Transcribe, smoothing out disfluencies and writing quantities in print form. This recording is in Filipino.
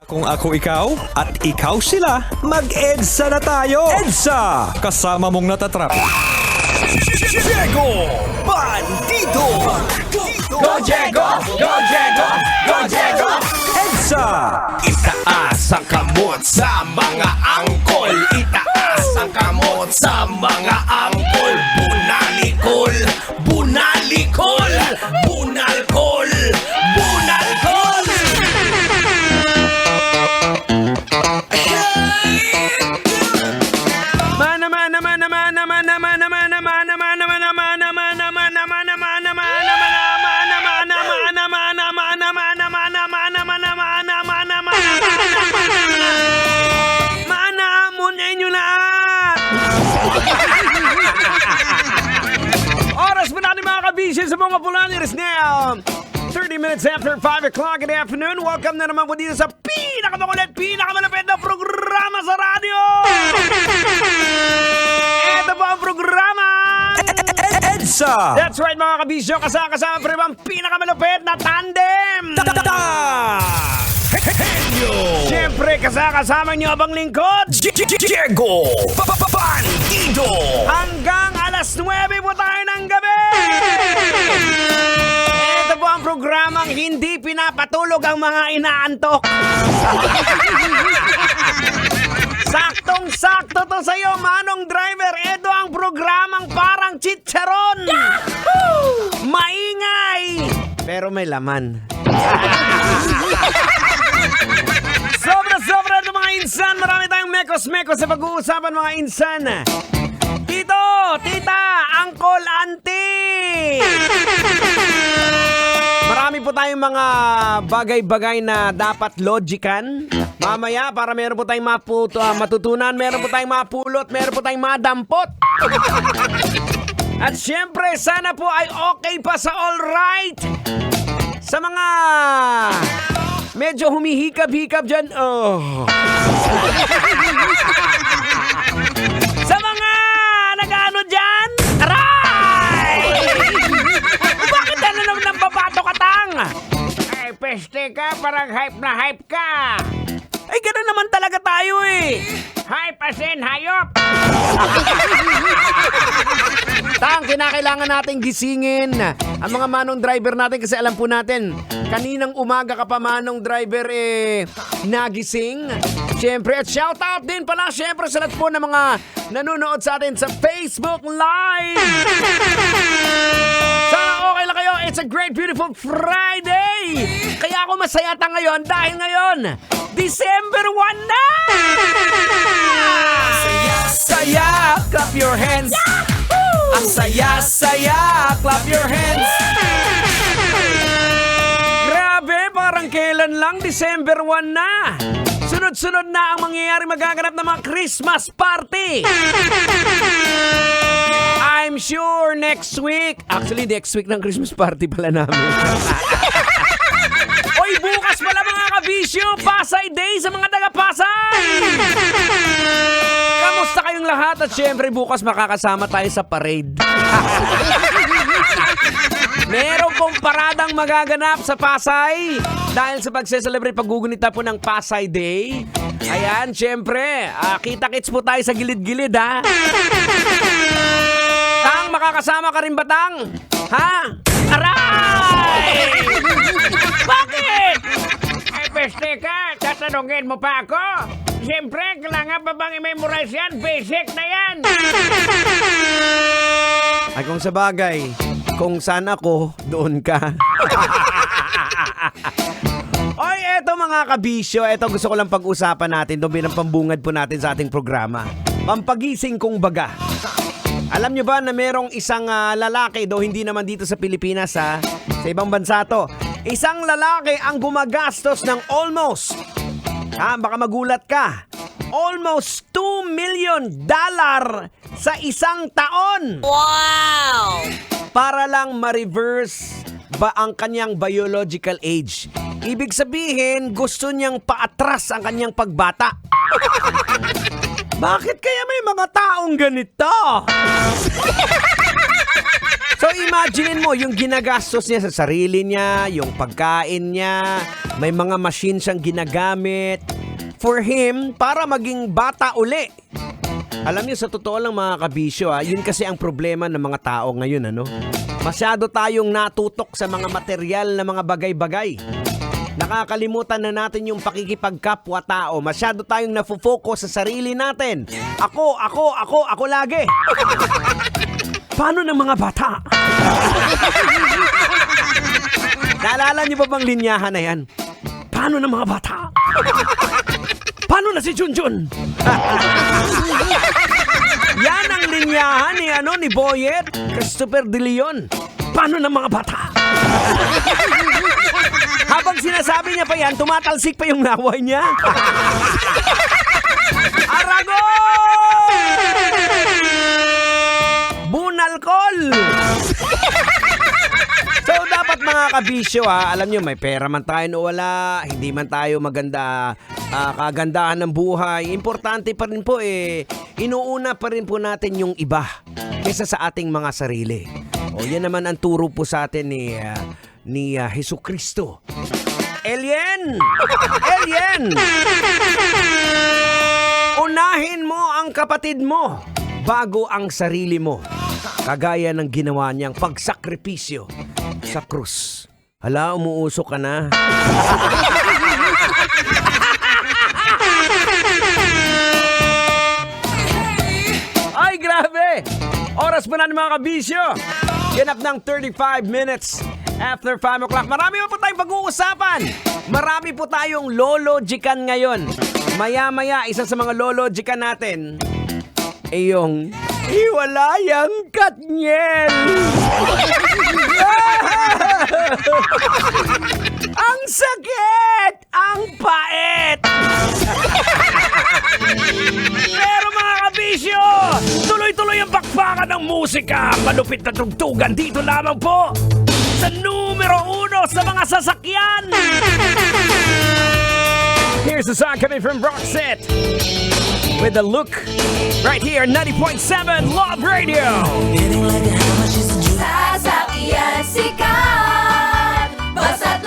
Kung ako ikaw at ikaw sila, mag-EDSA na tayo! EDSA! Kasama mong natatrap. Diego Bandido! Go Diego! Go Diego! Go Diego! EDSA! Itaas ang kamot sa mga angkol. Itaas ang kamot sa mga angkol. Bunalikol! Bunalikol! Bunalkol! Bunalkol! Oras pa natin mga kabisyon sa mga pulan. It is now 30 minutes after 5 o'clock in the afternoon. Welcome na naman po dito sa pinakamakulit, pinakamalapit na programa sa radyo. Ito po ang programa EDSA! That's right mga kabisyo. Kasama pa rin ang pinakamalapit na tandem. Siyempre kasama niyo abang lingkod Diego Bandido! hanggang alas 9 po tayo ng gabi. Ito po ang programang hindi pinapatulog ang mga inaantok. Saktong-sakto to sa'yo, Manong Driver. Ito ang programang parang chicharon. Maingay, pero may laman. Sobra ito mga insan. Marami tayong mekos-mekos sa pag-uusapan mga insan. Tito, tita, uncle, auntie. Marami po tayong mga bagay-bagay na dapat logican. Mamaya para meron po tayong matutunan, meron po tayong mapulot, meron po tayong madampot. At syempre, sana po ay okay pa sa all right. Sa mga medyo humihikab-hikab dyan, Sa mga nag-ano dyan, aray! Bakit ano naman ng babato katang? Ay, peste ka, parang hype na hype ka. Ay, gano'n naman talaga tayo eh. Hype as in hayop. Tang, kinakailangan nating gisingin ang mga manong driver natin kasi alam po natin, kaninang umaga ka pa manong driver nagising. Siyempre, at shoutout din pala siyempre sa lahat po ng mga nanonood sa atin sa Facebook Live. Sana okay lang kayo. It's a great, beautiful Friday. Kaya ako masayata ngayon dahil ngayon, December 1 na! Saya, clap your hands. Ang saya, clap your hands. Grabe, parang kailan lang December 1 na. Sunod-sunod na ang mangyayari magaganap ng mga Christmas party. I'm sure next week. Actually, next week ng Christmas party pala namin. Oy, bukas pala mga kabisyo, Pasay Day sa mga taga-Pasay. Kamusta kayong lahat? At syempre bukas makakasama tayo sa parade. Meron pong paradang magaganap sa Pasay dahil sa pagse-celebrate paggugunita po ng Pasay Day. Ayan, syempre, kita-kits po tayo sa gilid-gilid ha. Tang, makakasama ka rin ba, Tang? Ha? Aray! Bakit? Ay, peste ka, tatanungin mo pa ako? Siyempre, kailangan pa bang i-memorize yan? Basic na yan! Ay, kung sa bagay, kung saan ako, doon ka. Oy, eto mga kabisyo, eto gusto ko lang pag-usapan natin doon bilang pambungad po natin sa ating programa. Pampagising kong baga. Alam nyo ba na merong isang lalaki, do hindi naman dito sa Pilipinas sa ibang bansa to. Isang lalaki ang gumagastos ng almost, baka magulat ka, almost $2 million sa isang taon. Wow! Para lang ma-reverse ba ang kanyang biological age. Ibig sabihin, gusto niyang paatras ang kanyang pagbata. Bakit kaya may mga taong ganito? So imagine mo yung ginagastos niya sa sarili niya, yung pagkain niya, may mga machine siyang ginagamit for him para maging bata uli. Alam niyo, sa totoo lang mga kabisyo, yun kasi ang problema ng mga tao ngayon, ano? Masyado tayong natutok sa mga material na mga bagay-bagay. Nakakalimutan na natin yung pakikipagkapwa-tao. Masyado tayong nafo-focus sa sarili natin. Ako lagi. Paano ng mga bata? Naalala niyo ba bang linyahan na yan? Paano ng mga bata? Paano na si Junjun? Yan ang linyahan ni Boyet, Christopher De Leon. Paano ng mga bata? Habang sinasabi niya pa yan, tumatalsik pa yung laway niya. Aragon! Bunalkol! So dapat mga kabisyo, alam nyo, may pera man tayo o wala, hindi man tayo maganda, kagandahan ng buhay, importante pa rin po inuuna pa rin po natin yung iba kaysa sa ating mga sarili. O yan naman ang turo po sa atin ni Jesucristo. Alien! Unahin mo ang kapatid mo bago ang sarili mo. Kagaya ng ginawa niyang pagsakripisyo sa krus. Hala, umuusok ka na. Ay, grabe! Oras pa na ng mga kabisyo. Ganap ng 35 minutes after 5 o'clock. Marami pa po tayong pag-uusapan. Marami po tayong lologikan ngayon. Maya-maya, isa sa mga lologikan natin ay yung hiwalayang Katniel. Ang sakit! Ang pait! Pero mga kabisyo, tuloy-tuloy ang bakbakan ng musika. Malupit na tugtugan dito lamang po sa numero 1 sa mga sasakyan. Here's the song coming from Roxette with The Look right here, 90.7 Love Radio. Sasakyan sikat, basta't